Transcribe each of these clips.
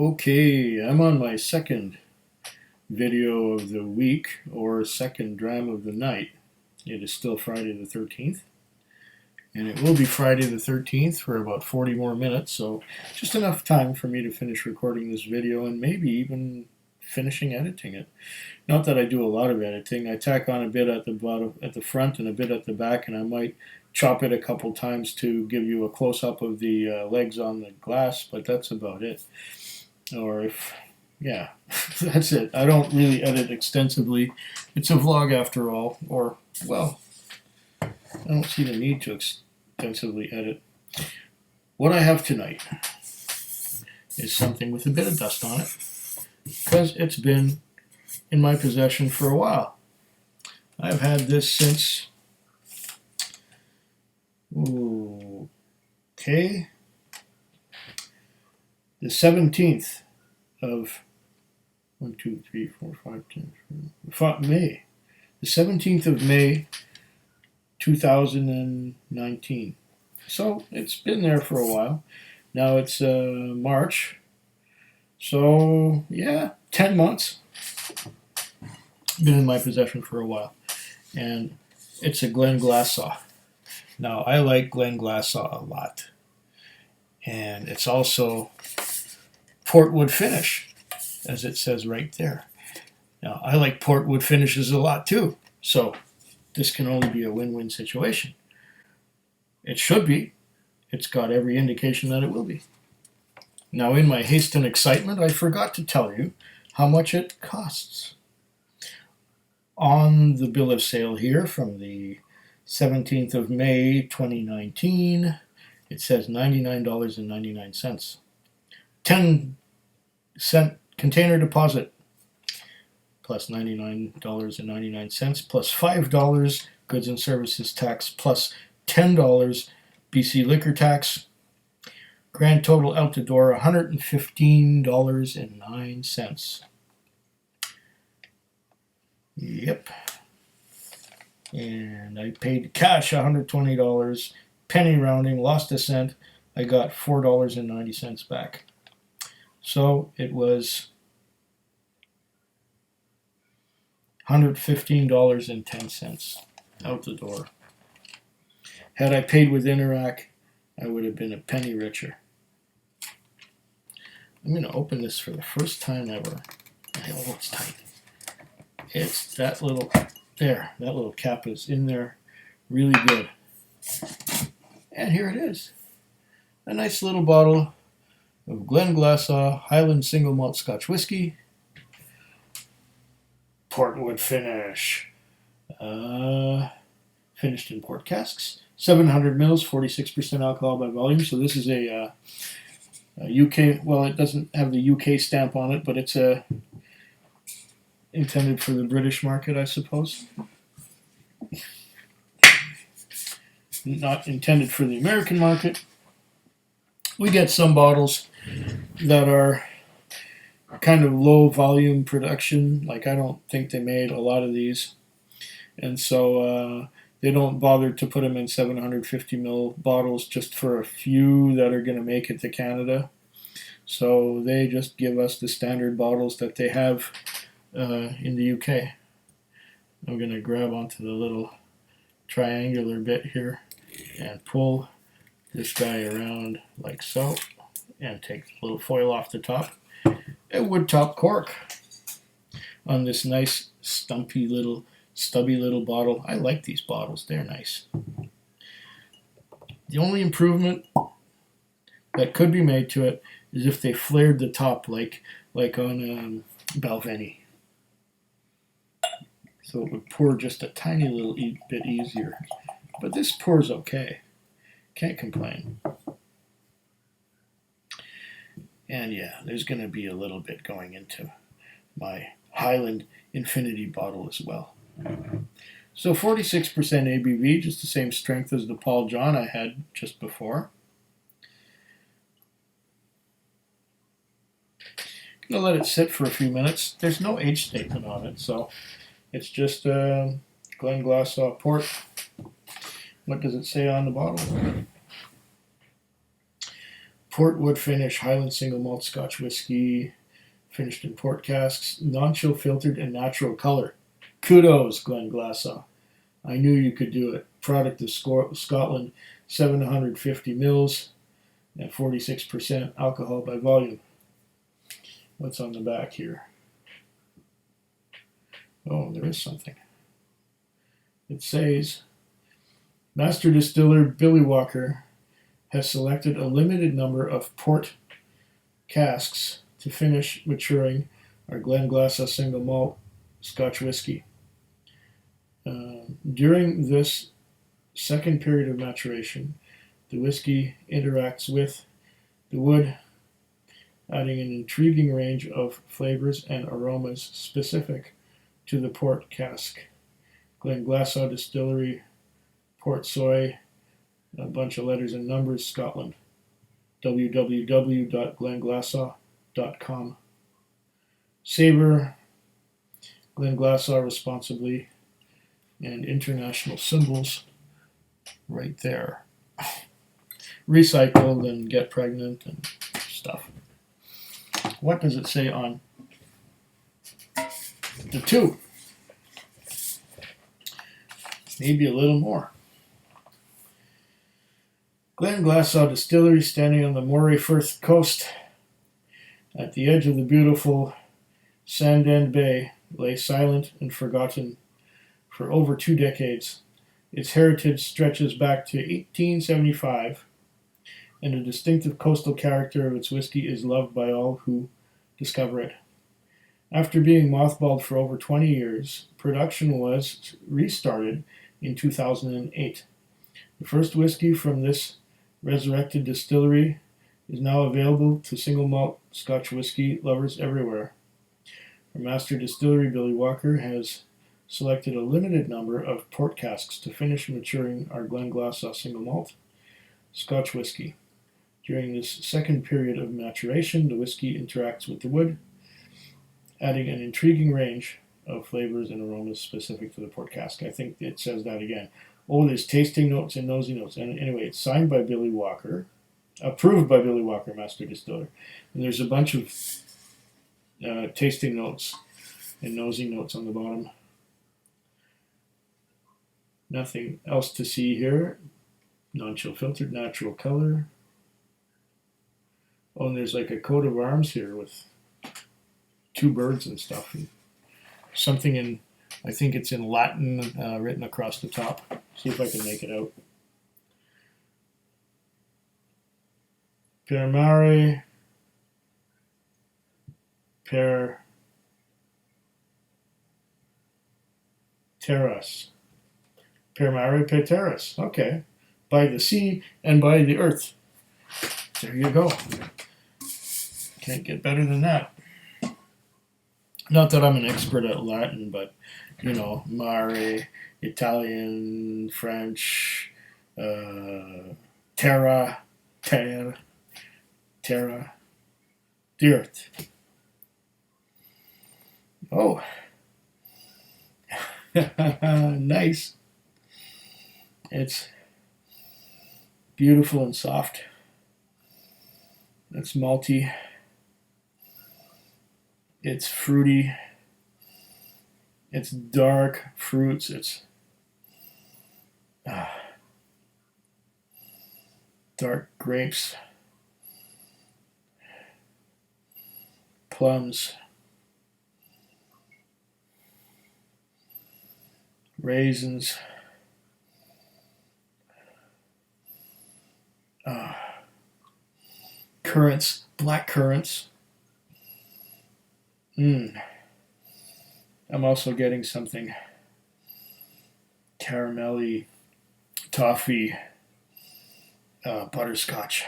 Okay, I'm on my second video of the week, or second dram of the night. It is still Friday the 13th, and it will be Friday the 13th for about 40 more minutes, so just enough time for me to finish recording this video and maybe even finishing editing it. Not that I do a lot of editing. I tack on a bit at the bottom, at the front, and a bit at the back, and I might chop it a couple times to give you a close-up of the legs on the glass, but that's about it. Or if, yeah, that's it. I don't really edit extensively. It's a vlog after all, or, well, I don't see the need to extensively edit. What I have tonight is something with a bit of dust on it, because it's been in my possession for a while. I've had this since, okay, the 17th of May. The 17th of May 2019. So it's been there for a while. Now it's March. So yeah, 10 months. Been in my possession for a while. And it's a Glenglassaugh. Now I like Glenglassaugh a lot. And it's also portwood finish, as it says right there. Now, I like portwood finishes a lot too, so this can only be a win-win situation. It should be. It's got every indication that it will be. Now, in my haste and excitement, I forgot to tell you how much it costs. On the bill of sale here from the 17th of May 2019, it says $99.99. 10-cent container deposit plus $99.99 plus $5 goods and services tax plus $10 BC liquor tax. Grand total out the door $115.09. Yep. And I paid cash $120. Penny rounding, lost a cent. I got $4.90 back. So it was $115.10 out the door. Had I paid with Interac, I would have been a penny richer. I'm going to open this for the first time ever. Oh, it's tight. It's that little, there, that little cap is in there really good. And here it is. A nice little bottle of Glenglassaugh Highland single malt Scotch Whisky. Portwood finish. Finished in port casks. 700 mils, 46% alcohol by volume. So this is a UK, well, it doesn't have the UK stamp on it, but it's intended for the British market, I suppose. Not intended for the American market. We get some bottles that are kind of low volume production. Like, I don't think they made a lot of these. And so they don't bother to put them in 750 ml bottles just for a few that are going to make it to Canada. So they just give us the standard bottles that they have in the UK. I'm going to grab onto the little triangular bit here and pull this guy around like so, and take the little foil off the top. A wood top cork on this nice stubby little bottle. I like these bottles, they're nice. The only improvement that could be made to it is if they flared the top like on Balvenie. So it would pour just a tiny little bit easier. But this pours okay. Can't complain. And yeah, there's going to be a little bit going into my Highland Infinity bottle as well. So 46% ABV, just the same strength as the Paul John I had just before. I'm going to let it sit for a few minutes. There's no age statement on it, so it's just Glenglassaugh port. What does it say on the bottle? Port wood finish, Highland single malt Scotch whisky, finished in port casks, non-chill filtered and natural color. Kudos, Glenglassaugh. I knew you could do it. Product of Scotland, 750 mils and 46% alcohol by volume. What's on the back here? Oh, there is something. It says, Master Distiller Billy Walker has selected a limited number of port casks to finish maturing our Glenglassaugh single malt Scotch whisky. During this second period of maturation, the whisky interacts with the wood, adding an intriguing range of flavors and aromas specific to the port cask. Glenglassaugh Distillery, Port Soy, a bunch of letters and numbers, Scotland. www.glenglassaugh.com. Savor Glenglassaugh responsibly, and international symbols right there. Recycle and get pregnant and stuff. What does it say on the two? Maybe a little more. Glenglassaugh Distillery, standing on the Moray Firth coast at the edge of the beautiful Sandend Bay, lay silent and forgotten for over 2 decades. Its heritage stretches back to 1875, and the distinctive coastal character of its whisky is loved by all who discover it. After being mothballed for over 20 years, production was restarted in 2008. The first whisky from this resurrected distillery is now available to single malt Scotch whisky lovers everywhere. Our master distillery, Billy Walker, has selected a limited number of port casks to finish maturing our Glenglassaugh single malt Scotch whisky. During this second period of maturation, the whisky interacts with the wood, adding an intriguing range of flavors and aromas specific to the port cask. I think it says that again. Oh, there's tasting notes and nosy notes. And anyway, it's signed by Billy Walker, approved by Billy Walker, master distiller. And there's a bunch of tasting notes and nosy notes on the bottom. Nothing else to see here. Non-chill filtered, natural color. Oh, and there's like a coat of arms here with 2 birds and stuff. And something in, I think it's in Latin, written across the top. See if I can make it out. Per mare, per terras. Per mare, per terras. Okay. By the sea and by the earth. There you go. Can't get better than that. Not that I'm an expert at Latin, but, you know, mare, Italian, French, terra, terra, the earth. Oh. Nice. It's beautiful and soft. It's malty. It's fruity. It's dark fruits. It's dark grapes, plums, raisins, currants, black currants. I'm also getting something caramelly, toffee, butterscotch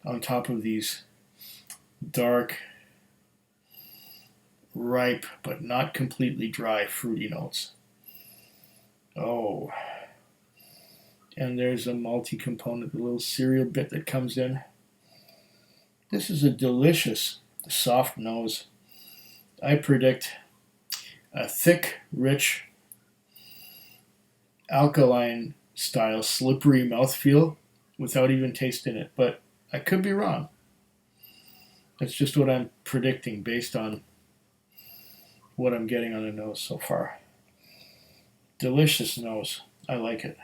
on top of these dark, ripe, but not completely dry fruity notes. Oh, and there's a malty component, a little cereal bit that comes in. This is a delicious soft nose. I predict a thick, rich, alkaline style, slippery mouthfeel without even tasting it. But I could be wrong. That's just what I'm predicting based on what I'm getting on the nose so far. Delicious nose. I like it.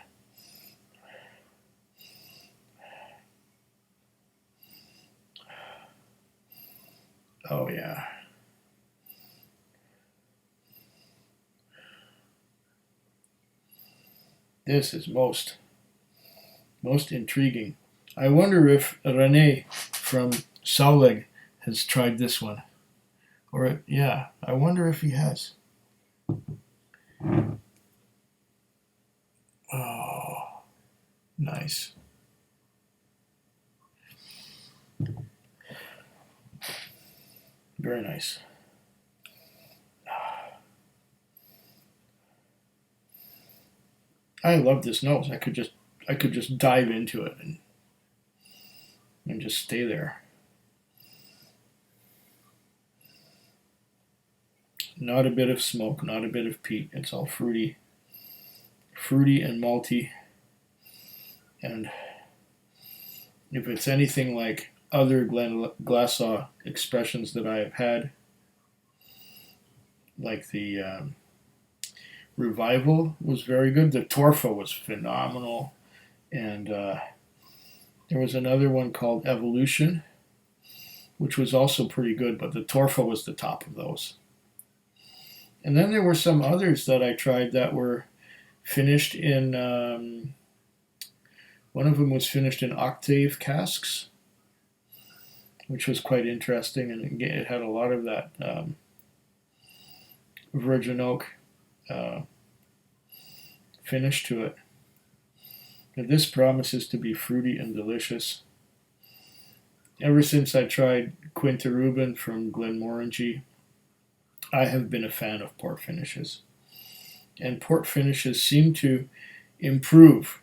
Oh yeah. This is most intriguing. I wonder if Rene from Sauleg has tried this one. Or yeah, I wonder if he has. Oh, nice. Very nice. I love this nose. I could just dive into it and just stay there. Not a bit of smoke, not a bit of peat. It's all fruity and malty. And if it's anything like other Glenglassaugh expressions that I have had, like the Revival was very good. The Torfa was phenomenal. And there was another one called Evolution, which was also pretty good, but the Torfa was the top of those. And then there were some others that I tried that were finished in, one of them was finished in octave casks, which was quite interesting, and it had a lot of that virgin oak finish to it. And this promises to be fruity and delicious. Ever since I tried Quinta Rubin from Glenmorangie, I have been a fan of port finishes. And port finishes seem to improve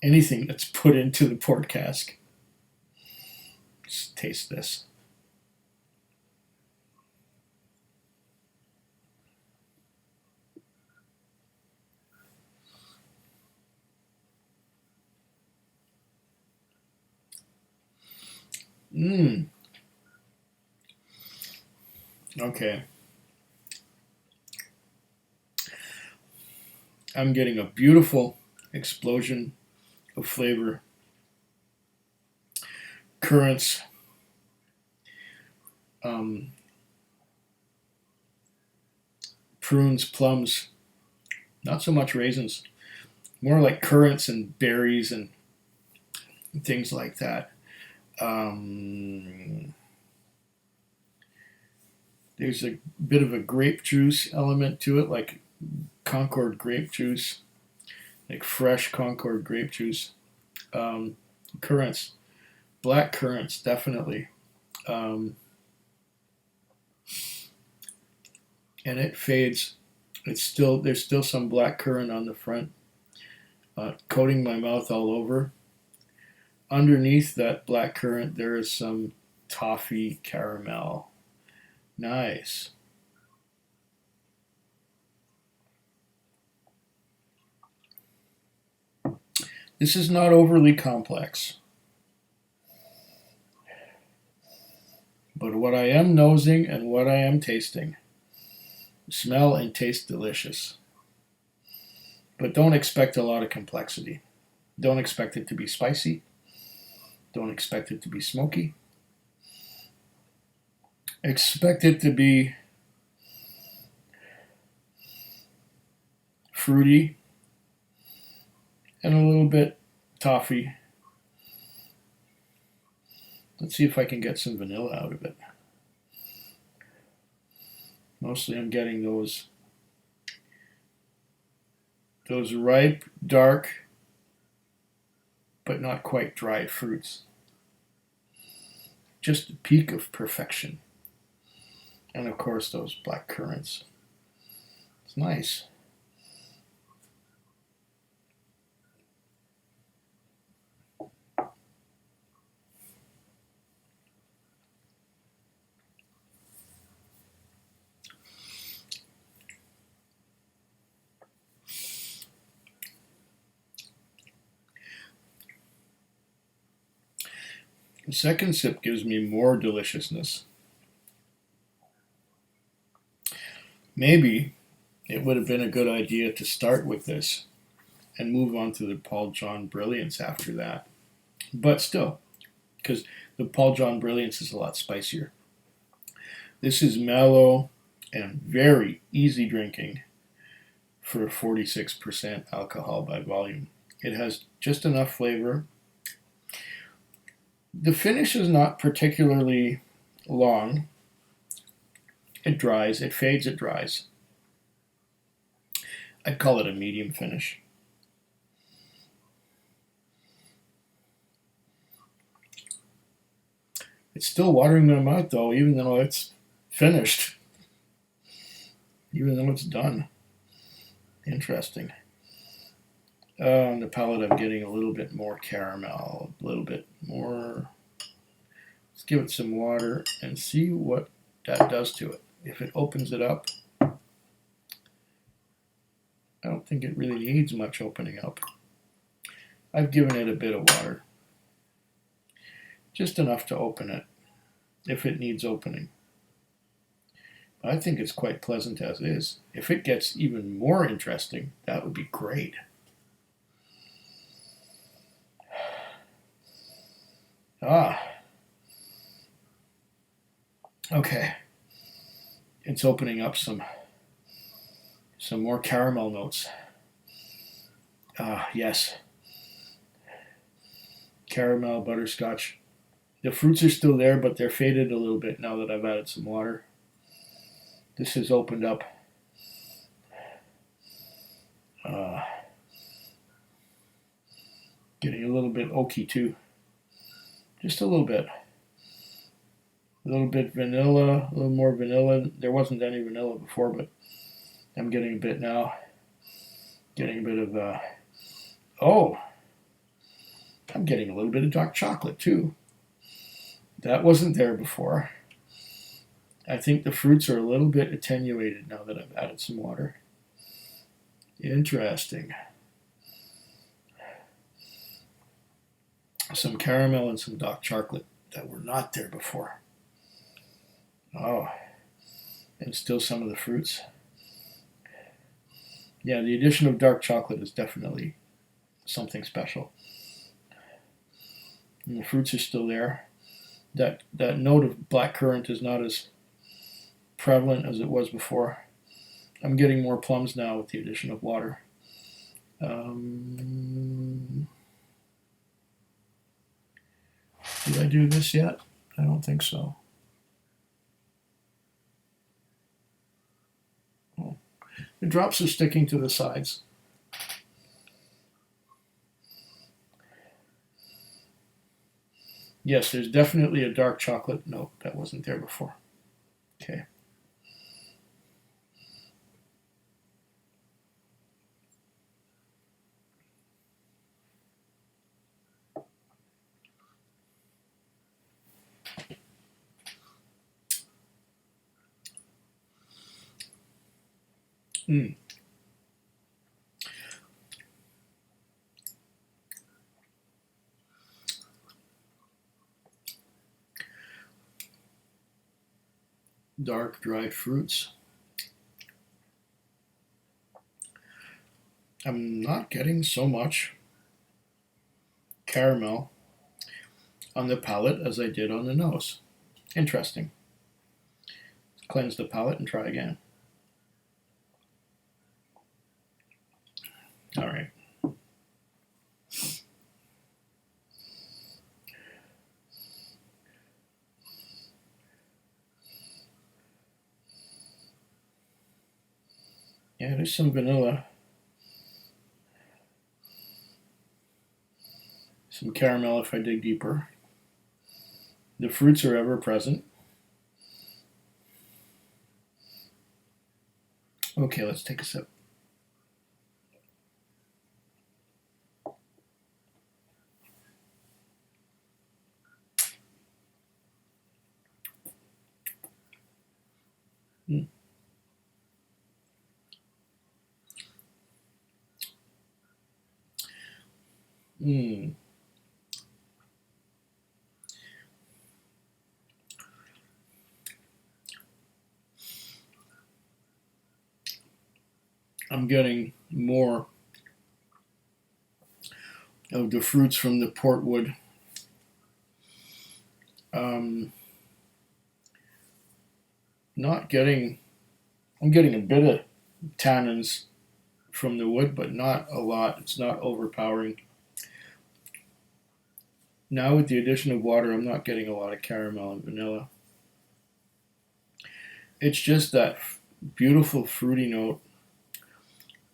anything that's put into the port cask. Just taste this. Mmm. Okay. I'm getting a beautiful explosion of flavor. Currants. Prunes, plums. Not so much raisins. More like currants and berries and things like that. There's a bit of a grape juice element to it, like Concord grape juice, like fresh Concord grape juice. Currants, black currants, definitely. And it fades. There's still some black currant on the front, coating my mouth all over. Underneath that black currant, there is some toffee caramel. Nice. This is not overly complex. But what I am nosing and what I am tasting smell and taste delicious. But don't expect a lot of complexity. Don't expect it to be spicy. Don't expect it to be smoky. Expect it to be fruity and a little bit toffee. Let's see if I can get some vanilla out of it. Mostly I'm getting those ripe, dark, but not quite dry fruits. Just the peak of perfection. And of course those black currants. It's nice. The second sip gives me more deliciousness. Maybe it would have been a good idea to start with this and move on to the Paul John Brilliance after that. But still, because the Paul John Brilliance is a lot spicier. This is mellow and very easy drinking for 46% alcohol by volume. It has just enough flavor. The finish is not particularly long. It dries, it fades, it dries. I'd call it a medium finish. It's still watering my mouth though, even though it's finished. Even though it's done. Interesting. On the palate, I'm getting a little bit more caramel, a little bit more. Let's give it some water and see what that does to it. If it opens it up, I don't think it really needs much opening up. I've given it a bit of water. Just enough to open it, if it needs opening. I think it's quite pleasant as is. If it gets even more interesting, that would be great. Okay. It's opening up some more caramel notes. Yes. Caramel, butterscotch. The fruits are still there, but they're faded a little bit now that I've added some water. This has opened up. Getting a little bit oaky too. Just a little bit. A little bit vanilla, a little more vanilla. There wasn't any vanilla before, but I'm getting a bit now. Getting a bit of, I'm getting a little bit of dark chocolate too. That wasn't there before. I think the fruits are a little bit attenuated now that I've added some water. Interesting. Some caramel and some dark chocolate that were not there before. Oh, and still some of the fruits. Yeah, the addition of dark chocolate is definitely something special. And the fruits are still there. That note of blackcurrant is not as prevalent as it was before. I'm getting more plums now with the addition of water. Did I do this yet? I don't think so. Oh. The drops are sticking to the sides. Yes, there's definitely a dark chocolate note that wasn't there before. Okay. Dark dried fruits. I'm not getting so much caramel on the palate as I did on the nose. Interesting. Cleanse the palate and try again. All right. Yeah, there's some vanilla. Some caramel if I dig deeper. The fruits are ever present. Okay, let's take a sip. I'm getting more of the fruits from the portwood. Not getting, I'm getting a bit of tannins from the wood, but not a lot. It's not overpowering. Now with the addition of water, I'm not getting a lot of caramel and vanilla. It's just that beautiful fruity note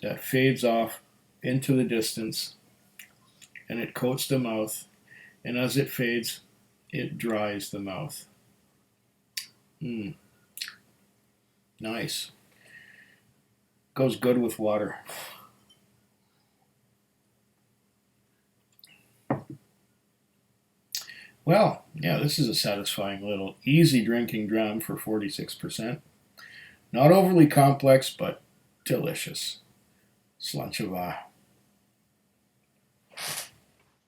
that fades off into the distance, and it coats the mouth, and as it fades, it dries the mouth. Nice. Goes good with water. Well, yeah, this is a satisfying little easy drinking dram for 46%. Not overly complex, but delicious. Slanchava.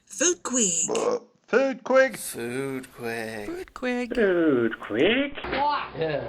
Foodquig. Foodquig. Foodquig. Foodquig. Foodquig. Yeah.